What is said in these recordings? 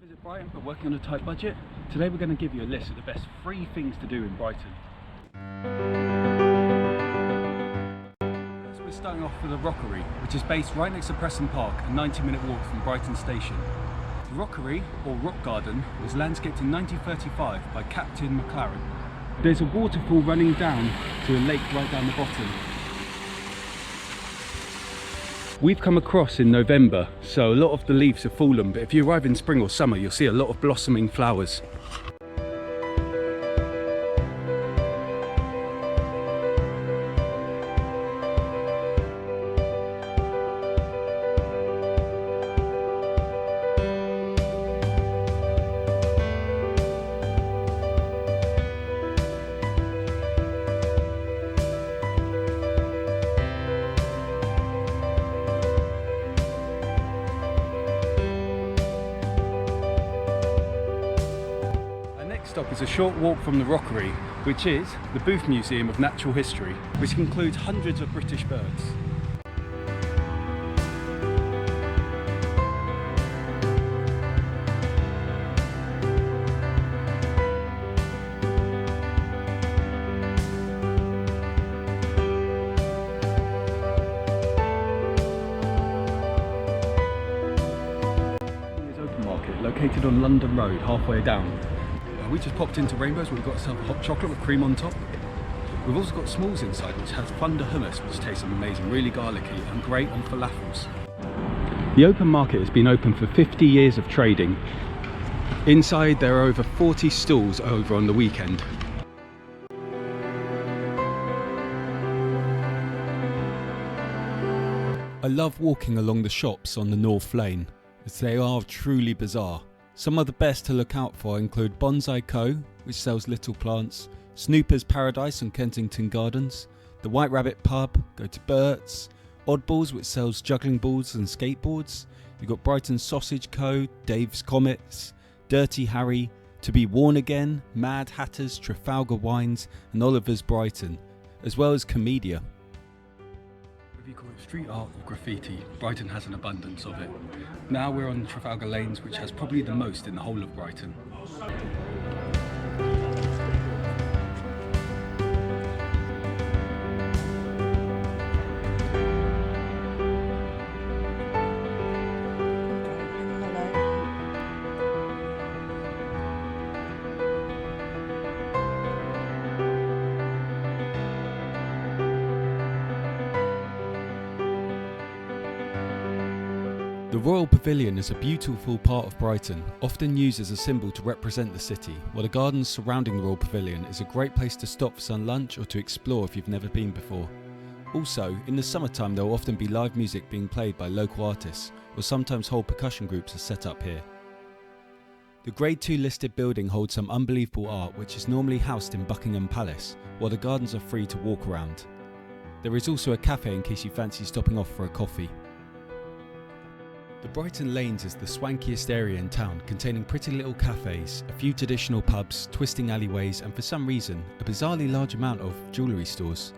Visit Brighton but working on a tight budget? Today we're going to give you a list of the best free things to do in Brighton. So we're starting off with the Rockery, which is based right next to Preston Park, a 90-minute walk from Brighton Station. The Rockery, or Rock Garden, was landscaped in 1935 by Captain McLaren. There's a waterfall running down to a lake right down the bottom. We've come across in November, so a lot of the leaves have fallen, but if you arrive in spring or summer, you'll see a lot of blossoming flowers. Next stop is a short walk from the Rockery, which is the Booth Museum of Natural History, which includes hundreds of British birds. There's Open Market, located on London Road, halfway down. We just popped into Rainbows. We've got some hot chocolate with cream on top. We've also got Smalls inside, which has thunder hummus, which tastes amazing, really garlicky and great on falafels. The Open Market has been open for 50 years of trading. Inside there are over 40 stalls over on the weekend. I love walking along the shops on the North Laine, as they are truly bizarre. Some of the best to look out for include Bonsai Co, which sells little plants, Snooper's Paradise on Kensington Gardens, the White Rabbit Pub, go to Bert's, Oddballs, which sells juggling balls and skateboards. You've got Brighton Sausage Co, Dave's Comets, Dirty Harry, To Be Worn Again, Mad Hatters, Trafalgar Wines and Oliver's Brighton, as well as Comedia. If you call it street art or graffiti, Brighton has an abundance of it. Now we're on Trafalgar Lanes, which has probably the most in the whole of Brighton. The Royal Pavilion is a beautiful part of Brighton, often used as a symbol to represent the city, while the gardens surrounding the Royal Pavilion is a great place to stop for some lunch or to explore if you've never been before. Also, in the summertime there will often be live music being played by local artists, or sometimes whole percussion groups are set up here. The Grade 2 listed building holds some unbelievable art which is normally housed in Buckingham Palace, while the gardens are free to walk around. There is also a cafe in case you fancy stopping off for a coffee. The Brighton Lanes is the swankiest area in town, containing pretty little cafes, a few traditional pubs, twisting alleyways and for some reason, a bizarrely large amount of jewellery stores.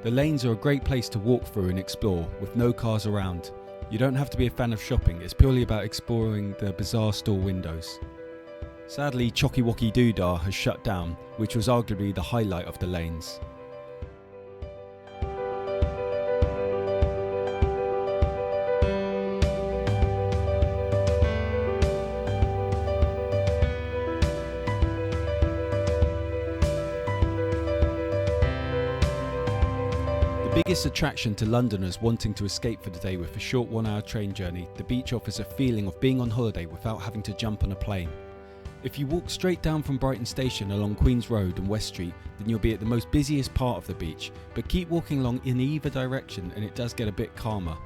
The lanes are a great place to walk through and explore, with no cars around. You don't have to be a fan of shopping, it's purely about exploring the bizarre store windows. Sadly, Chocky Wocky Doodah has shut down, which was arguably the highlight of the lanes. The biggest attraction to Londoners wanting to escape for the day with a short 1-hour train journey, the beach offers a feeling of being on holiday without having to jump on a plane. If you walk straight down from Brighton Station along Queen's Road and West Street, then you'll be at the most busiest part of the beach, but keep walking along in either direction and it does get a bit calmer.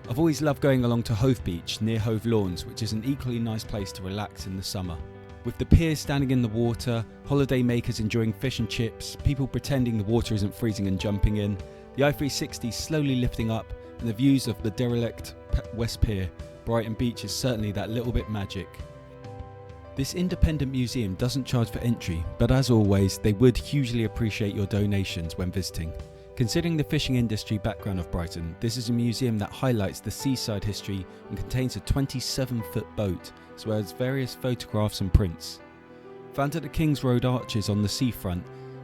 I've always loved going along to Hove Beach near Hove Lawns, which is an equally nice place to relax in the summer. With the pier standing in the water, holiday makers enjoying fish and chips, people pretending the water isn't freezing and jumping in, the I-360 slowly lifting up, and the views of the derelict West Pier, Brighton Beach is certainly that little bit magic. This independent museum doesn't charge for entry, but as always, they would hugely appreciate your donations when visiting. Considering the fishing industry background of Brighton, this is a museum that highlights the seaside history and contains a 27-foot boat, as well as various photographs and prints. Found at the King's Road Arches on the seafront,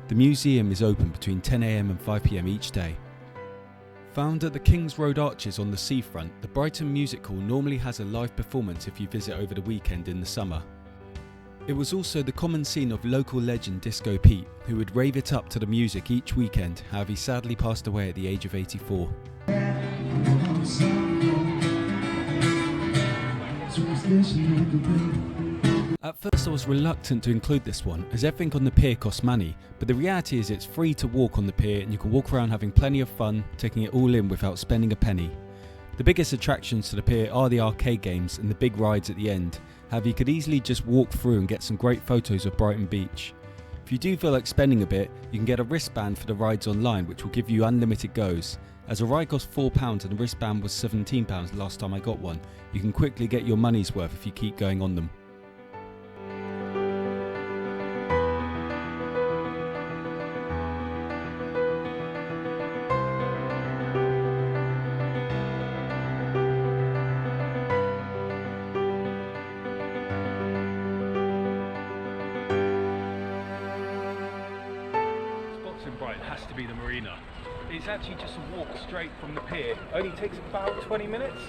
the museum is open between 10 AM and 5 PM each day. Found at the King's Road Arches on the seafront, the Brighton Music Hall normally has a live performance if you visit over the weekend in the summer. It was also the common scene of local legend Disco Pete, who would rave it up to the music each weekend, however he sadly passed away at the age of 84. At first I was reluctant to include this one, as everything on the pier costs money, but the reality is it's free to walk on the pier and you can walk around having plenty of fun, taking it all in without spending a penny. The biggest attractions to the pier are the arcade games and the big rides at the end. However, you could easily just walk through and get some great photos of Brighton Beach. If you do feel like spending a bit, you can get a wristband for the rides online, which will give you unlimited goes. As a ride costs £4 and the wristband was £17 last time I got one, you can quickly get your money's worth if you keep going on them. In Brighton has to be the Marina. It's actually just a walk straight from the pier. Only takes about 20 minutes.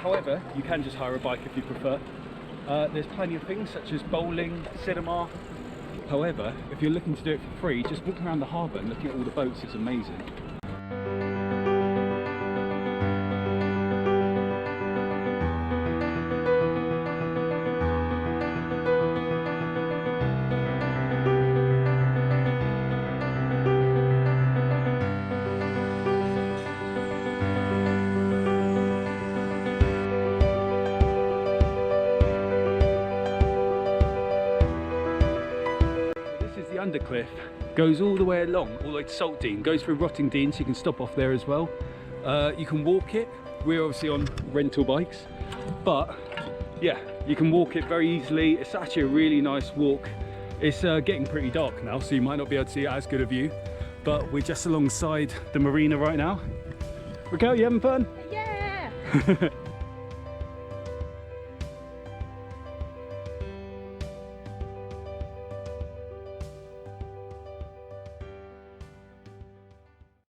However, you can just hire a bike if you prefer. There's plenty of things such as bowling, cinema. However, if you're looking to do it for free, just walking around the harbour and looking at all the boats is amazing. Undercliff goes all the way along, all the way to Saltdean, goes through Rottingdean, so you can stop off there as well. You can walk it. We're obviously on rental bikes, but yeah, you can walk it very easily. It's actually a really nice walk. It's getting pretty dark now, so you might not be able to see as good a view, but we're just alongside the marina right now. Raquel, you having fun? Yeah!